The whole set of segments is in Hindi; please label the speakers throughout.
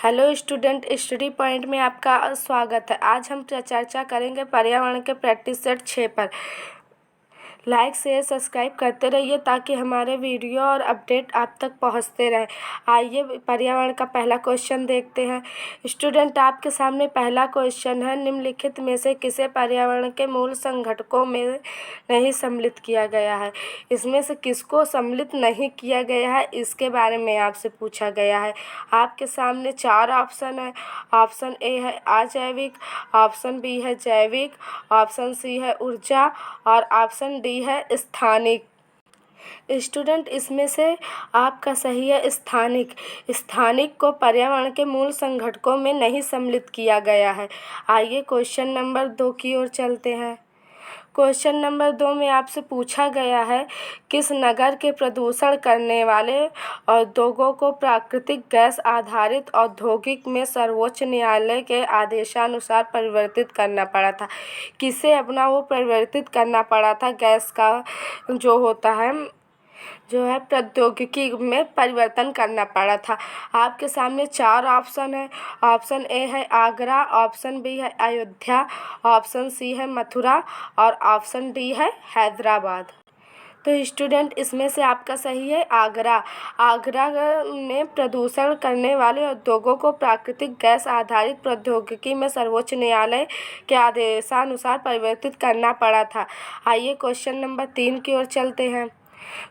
Speaker 1: हेलो स्टूडेंट, स्टडी पॉइंट में आपका स्वागत है। आज हम चर्चा करेंगे पर्यावरण के प्रैक्टिस सेट 6 पर। लाइक शेयर सब्सक्राइब करते रहिए ताकि हमारे वीडियो और अपडेट आप तक पहुंचते रहें। आइए पर्यावरण का पहला क्वेश्चन देखते हैं। स्टूडेंट, आपके सामने पहला क्वेश्चन है, निम्नलिखित में से किसे पर्यावरण के मूल संघटकों में नहीं सम्मिलित किया गया है। इसमें से किसको सम्मिलित नहीं किया गया है इसके बारे में आपसे पूछा गया है। आपके सामने 4 ऑप्शन है। ऑप्शन ए है अजैविक, ऑप्शन बी है जैविक, ऑप्शन सी है ऊर्जा और ऑप्शन डी है स्थानिक। स्टूडेंट, इसमें से आपका सही है स्थानिक। स्थानिक को पर्यावरण के मूल संघटकों में नहीं सम्मिलित किया गया है। आइए क्वेश्चन नंबर 2 की ओर चलते हैं। क्वेश्चन नंबर 2 में आपसे पूछा गया है, किस नगर के प्रदूषण करने वाले उद्योगों को प्राकृतिक गैस आधारित औद्योगिक में सर्वोच्च न्यायालय के आदेशानुसार परिवर्तित करना पड़ा था। किसे अपना वो परिवर्तित करना पड़ा था, गैस का जो है प्रौद्योगिकी में परिवर्तन करना पड़ा था। आपके सामने 4 ऑप्शन है। ऑप्शन ए है आगरा, ऑप्शन बी है अयोध्या, ऑप्शन सी है मथुरा और ऑप्शन डी है हैदराबाद। तो स्टूडेंट, इसमें से आपका सही है आगरा। आगरा में प्रदूषण करने वाले उद्योगों को प्राकृतिक गैस आधारित प्रौद्योगिकी में सर्वोच्च न्यायालय के आदेशानुसार परिवर्तित करना पड़ा था। आइए क्वेश्चन नंबर 3 की ओर चलते हैं।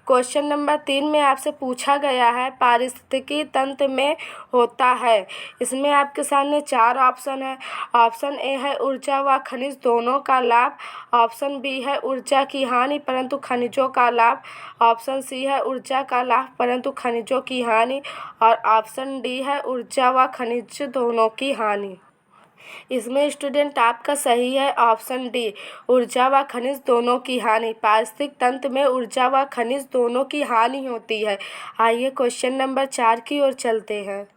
Speaker 1: क्वेश्चन नंबर 3 में आपसे पूछा गया है, पारिस्थितिकी तंत्र में होता है। इसमें आपके सामने 4 ऑप्शन है। ऑप्शन ए है ऊर्जा व खनिज दोनों का लाभ, ऑप्शन बी है ऊर्जा की हानि परंतु खनिजों का लाभ, ऑप्शन सी है ऊर्जा का लाभ परंतु खनिजों की हानि और ऑप्शन डी है ऊर्जा व खनिज दोनों की हानि। इसमें स्टूडेंट आपका सही है ऑप्शन डी, ऊर्जा व खनिज दोनों की हानि। पारिस्थितिक तंत्र में ऊर्जा व खनिज दोनों की हानि होती है। आइए क्वेश्चन नंबर 4 की ओर चलते हैं।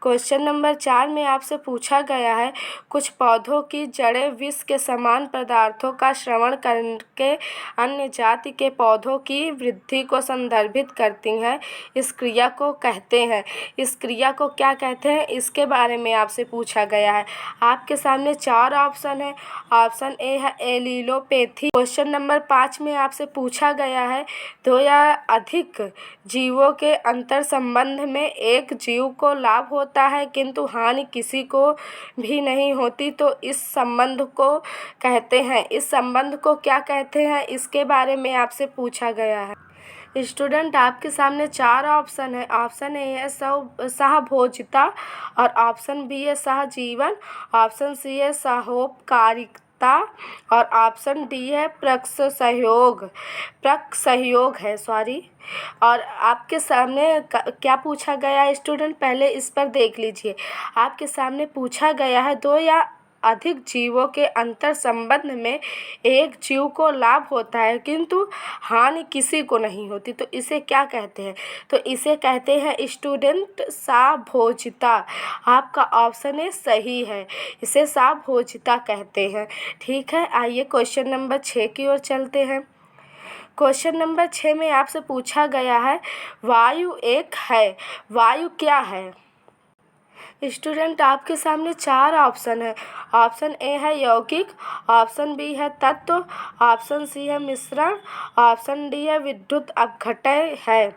Speaker 1: क्वेश्चन नंबर 4 में आपसे पूछा गया है, कुछ पौधों की जड़ें विष के समान पदार्थों का श्रवण करके अन्य जाति के पौधों की वृद्धि को संदर्भित करती हैं। इस क्रिया को कहते हैं। इस क्रिया को क्या कहते हैं इसके बारे में आपसे पूछा गया है। आपके सामने 4 ऑप्शन है। ऑप्शन ए है एलिलोपैथी। क्वेश्चन नंबर 5 में आपसे पूछा गया है, 2 या अधिक जीवों के अंतर संबंध में एक जीव को लाभ होता है किंतु हानि किसी को भी नहीं होती, तो इस संबंध को कहते हैं। इस संबंध को क्या कहते हैं इसके बारे में आपसे पूछा गया है। स्टूडेंट, आपके सामने 4 ऑप्शन है। ऑप्शन ए है सहभोजिता और ऑप्शन बी है सहजीवन, ऑप्शन सी है सहोपकारिता और ऑप्शन डी है सहयोग है और आपके सामने क्या पूछा गया है स्टूडेंट, पहले इस पर देख लीजिए। आपके सामने पूछा गया है, 2 या अधिक जीवों के अंतर संबंध में एक जीव को लाभ होता है किंतु हानि किसी को नहीं होती, तो इसे क्या कहते हैं? तो इसे कहते हैं स्टूडेंट सहभोजिता। आपका ऑप्शन ए सही है, इसे सहभोजिता कहते हैं। ठीक है, आइए क्वेश्चन नंबर 6 की ओर चलते हैं। क्वेश्चन नंबर 6 में आपसे पूछा गया है, वायु एक है, वायु क्या है? स्टूडेंट, आपके सामने 4 ऑप्शन है। ऑप्शन ए है यौगिक, ऑप्शन बी है तत्व, ऑप्शन सी है मिश्रण, ऑप्शन डी है विद्युत अपघटय है।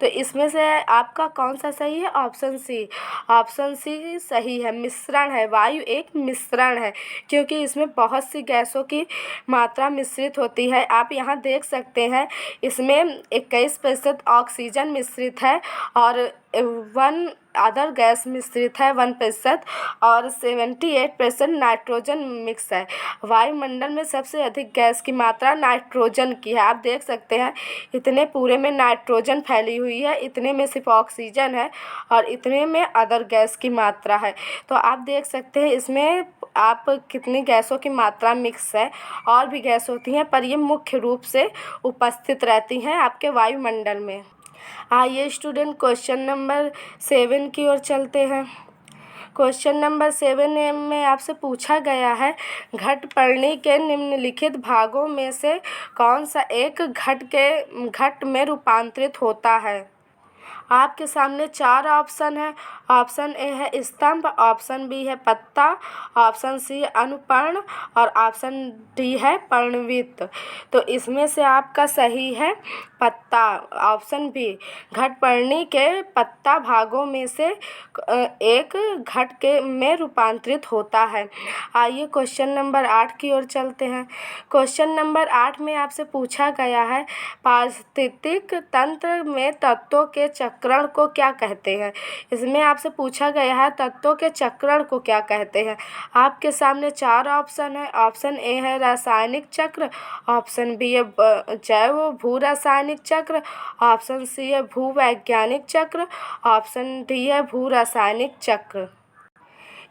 Speaker 1: तो इसमें से आपका कौन सा सही है? Option C. ऑप्शन सी सही है, मिश्रण है। वायु एक मिश्रण है क्योंकि इसमें बहुत सी गैसों की मात्रा मिश्रित होती है। आप यहाँ देख सकते हैं, इसमें 21% ऑक्सीजन मिश्रित है और 1 अदर गैस मिश्रित है 1% और 78% नाइट्रोजन मिक्स है। वायुमंडल में सबसे अधिक गैस की मात्रा नाइट्रोजन की है। आप देख सकते हैं, इतने पूरे में नाइट्रोजन फैली हुई है, इतने में सिर्फ ऑक्सीजन है और इतने में अदर गैस की मात्रा है। तो आप देख सकते हैं इसमें आप कितनी गैसों की मात्रा मिक्स है। और भी गैस होती हैं पर ये मुख्य रूप से उपस्थित रहती हैं आपके वायुमंडल में। आइए स्टूडेंट क्वेश्चन नंबर 7 की ओर चलते हैं। क्वेश्चन नंबर 7 में आपसे पूछा गया है, घटपर्णी के निम्नलिखित भागों में से कौन सा एक घट में रूपांतरित होता है? आपके सामने चार ऑप्शन है। ऑप्शन ए है स्तंभ, ऑप्शन बी है पत्ता, ऑप्शन सी है अनुपर्ण और ऑप्शन डी है पर्णवृत्त। तो इसमें से आपका सही है पत्ता, ऑप्शन बी। घटपर्णी के पत्ता भागों में से एक घट के में रूपांतरित होता है। आइए क्वेश्चन नंबर 8 की ओर चलते हैं। क्वेश्चन नंबर 8 में आपसे पूछा गया है पारिस्थितिक तंत्र में तत्वों के चक्रण को क्या कहते हैं। इसमें आपसे पूछा गया है तत्वों के चक्रण को क्या कहते हैं। आपके सामने चार ऑप्शन है। ऑप्शन ए है रासायनिक चक्र, ऑप्शन बी है जैव भू रासायनिक चक्र, ऑप्शन सी है भूवैज्ञानिक चक्र, ऑप्शन डी है भू रासायनिक चक्र।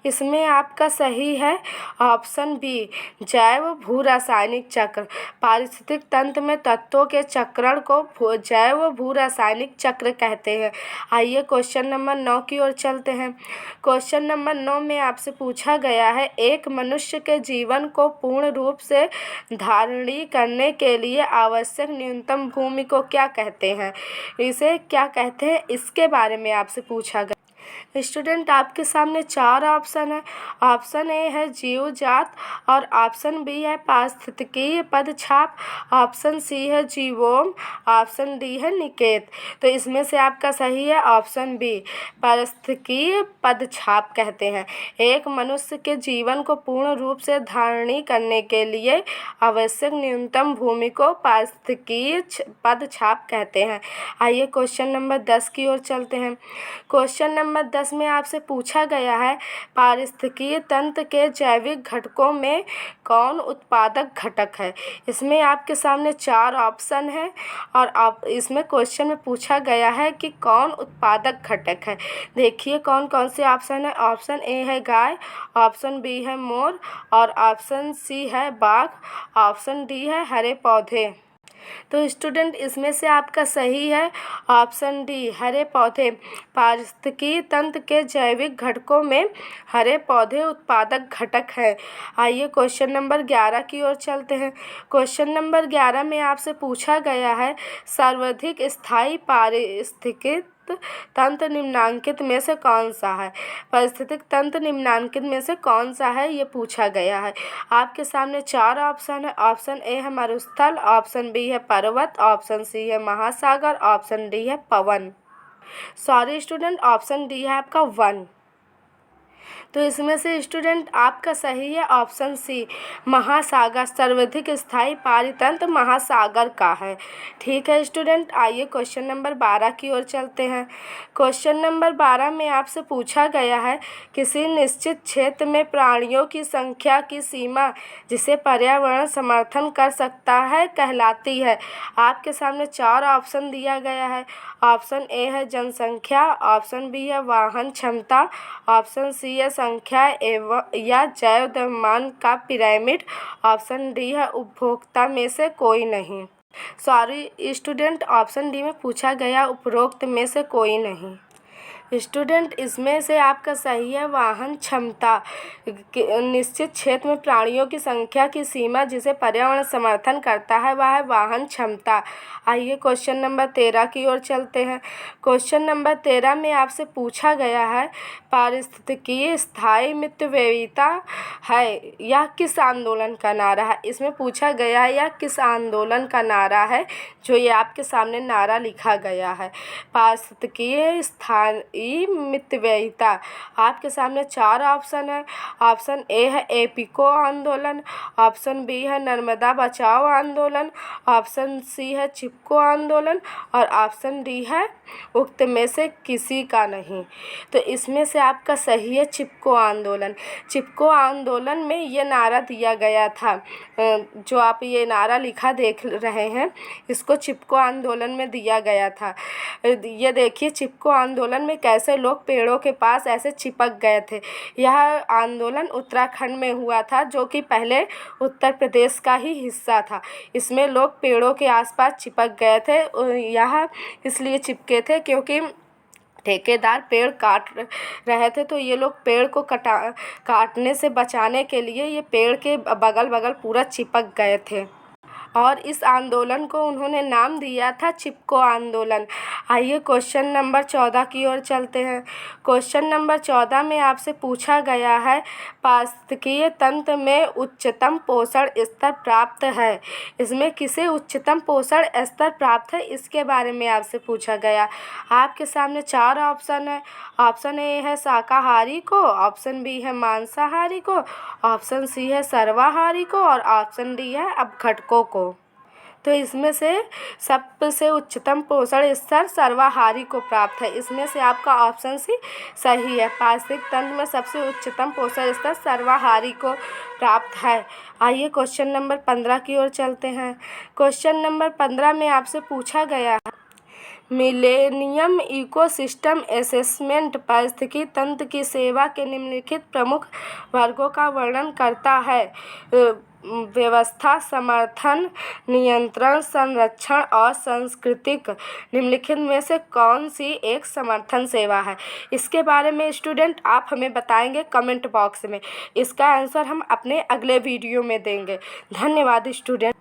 Speaker 1: इसमें आपका सही है ऑप्शन बी, जैव भू रासायनिक चक्र। पारिस्थितिक तंत्र में तत्वों के चक्रण को जैव भू रासायनिक चक्र कहते हैं। आइए क्वेश्चन नंबर 9 की ओर चलते हैं। क्वेश्चन नंबर 9 में आपसे पूछा गया है एक मनुष्य के जीवन को पूर्ण रूप से धारणी करने के लिए आवश्यक न्यूनतम भूमि को क्या कहते हैं। इसे क्या कहते हैं इसके बारे में आपसे पूछा गया। स्टूडेंट आपके सामने चार ऑप्शन है। ऑप्शन ए है जीवजात और ऑप्शन बी है पारिस्थितिकीय पदछाप, ऑप्शन सी है जीवोम, ऑप्शन डी है निकेत। तो इसमें से आपका सही है ऑप्शन बी, पारिस्थितिकीय पदछाप कहते हैं। एक मनुष्य के जीवन को पूर्ण रूप से धारणी करने के लिए आवश्यक न्यूनतम भूमि को पारिस्थितिकीय पदछाप कहते हैं। आइए क्वेश्चन नंबर 10 की ओर चलते हैं। क्वेश्चन नंबर 10 में आपसे पूछा गया है पारिस्थितिकीय तंत्र के जैविक घटकों में कौन उत्पादक घटक है। इसमें आपके सामने चार ऑप्शन है और आप इसमें क्वेश्चन में पूछा गया है कि कौन उत्पादक घटक है। देखिए कौन कौन से ऑप्शन है। ऑप्शन ए है गाय, ऑप्शन बी है मोर और ऑप्शन सी है बाघ, ऑप्शन डी है हरे पौधे। तो स्टूडेंट इसमें से आपका सही है ऑप्शन डी, हरे पौधे। पारिस्थितिकीय तंत्र के जैविक घटकों में हरे पौधे उत्पादक घटक है। आइए क्वेश्चन नंबर 11 की ओर चलते हैं। क्वेश्चन नंबर 11 में आपसे पूछा गया है सर्वाधिक स्थायी पारिस्थितिकी तंत्र निम्नांकित में से कौन सा है। पारिस्थितिक तंत्र निम्नांकित में से कौन सा है ये पूछा गया है। आपके सामने चार ऑप्शन है। ऑप्शन ए है मरुस्थल, ऑप्शन बी है पर्वत, ऑप्शन सी है महासागर, ऑप्शन डी है पवन। सॉरी स्टूडेंट, ऑप्शन डी है आपका 1। तो इसमें से स्टूडेंट आपका सही है ऑप्शन सी, महासागर। सर्वाधिक स्थायी पारितंत्र महासागर का है। ठीक है स्टूडेंट, आइए क्वेश्चन नंबर 12 की ओर चलते हैं। क्वेश्चन नंबर 12 में आपसे पूछा गया है किसी निश्चित क्षेत्र में प्राणियों की संख्या की सीमा जिसे पर्यावरण समर्थन कर सकता है कहलाती है। आपके सामने चार ऑप्शन दिया गया है। ऑप्शन ए है जनसंख्या, ऑप्शन बी है वाहन क्षमता, ऑप्शन सी है संख्या एवं या जैव द्रव्यमान का पिरामिड, ऑप्शन डी है उपभोक्ता में से कोई नहीं। सॉरी स्टूडेंट, ऑप्शन डी में पूछा गया उपरोक्त में से कोई नहीं। स्टूडेंट इसमें से आपका सही है वाहन क्षमता। निश्चित क्षेत्र में प्राणियों की संख्या की सीमा जिसे पर्यावरण समर्थन करता है वह है वाहन क्षमता। आइए क्वेश्चन नंबर 13 की ओर चलते हैं। क्वेश्चन नंबर 13 में आपसे पूछा गया है पारिस्थितिकीय स्थायी मितव्ययिता है यह किस आंदोलन का नारा है। इसमें पूछा गया है यह किस आंदोलन का नारा है। जो ये आपके सामने नारा लिखा गया है पारिस्थितिकीय स्थायी मितव्ययिता। आपके सामने चार ऑप्शन है। ऑप्शन ए है एपिको आंदोलन, ऑप्शन बी है नर्मदा बचाओ आंदोलन, ऑप्शन सी है चिपको आंदोलन और ऑप्शन डी है उक्त में से किसी का नहीं। तो इसमें से आपका सही है चिपको आंदोलन। चिपको आंदोलन में ये नारा दिया गया था। जो आप ये नारा लिखा देख रहे हैं इसको चिपको आंदोलन में दिया गया था। ये देखिए चिपको आंदोलन में कैसे लोग पेड़ों के पास ऐसे चिपक गए थे। यह आंदोलन उत्तराखंड में हुआ था जो कि पहले उत्तर प्रदेश का ही हिस्सा था। इसमें लोग पेड़ों के आसपास चिपक गए थे। यह इसलिए चिपके थे क्योंकि ठेकेदार पेड़ काट रहे थे तो ये लोग पेड़ को काटने से बचाने के लिए ये पेड़ के बगल बगल पूरा चिपक गए थे। और इस आंदोलन को उन्होंने नाम दिया था चिपको आंदोलन। आइए क्वेश्चन नंबर 14 की ओर चलते हैं। क्वेश्चन नंबर 14 में आपसे पूछा गया है पारिस्थितिकीय तंत्र में उच्चतम पोषण स्तर प्राप्त है। इसमें किसे उच्चतम पोषण स्तर प्राप्त है इसके बारे में आपसे पूछा गया। आपके सामने 4 ऑप्शन है। ऑप्शन ए है शाकाहारी को, ऑप्शन बी है मांसाहारी को, ऑप्शन सी है सर्वाहारी को और ऑप्शन डी है अपघटकों को। तो इसमें से सबसे उच्चतम पोषण स्तर सर्वाहारी को प्राप्त है। इसमें से आपका ऑप्शन सी सही है। पारिस्थितिक तंत्र में सबसे उच्चतम पोषण स्तर सर्वाहारी को प्राप्त है। आइए क्वेश्चन नंबर 15 की ओर चलते हैं। क्वेश्चन नंबर 15 में आपसे पूछा गया है मिलेनियम इकोसिस्टम असेसमेंट पारिस्थितिकी तंत्र की सेवा के निम्नलिखित प्रमुख वर्गों का वर्णन करता है। व्यवस्था, समर्थन, नियंत्रण, संरक्षण और सांस्कृतिक। निम्नलिखित में से कौन सी एक समर्थन सेवा है? इसके बारे में स्टूडेंट आप हमें बताएंगे कमेंट बॉक्स में। इसका आंसर हम अपने अगले वीडियो में देंगे। धन्यवाद स्टूडेंट।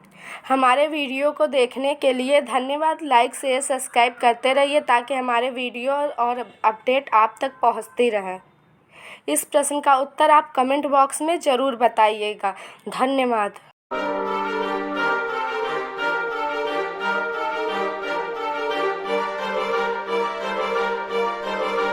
Speaker 1: हमारे वीडियो को देखने के लिए धन्यवाद। लाइक शेयर सब्सक्राइब करते रहिए ताकि हमारे वीडियो और अपडेट आप तक पहुंचती रहें। इस प्रश्न का उत्तर आप कमेंट बॉक्स में ज़रूर बताइएगा। धन्यवाद।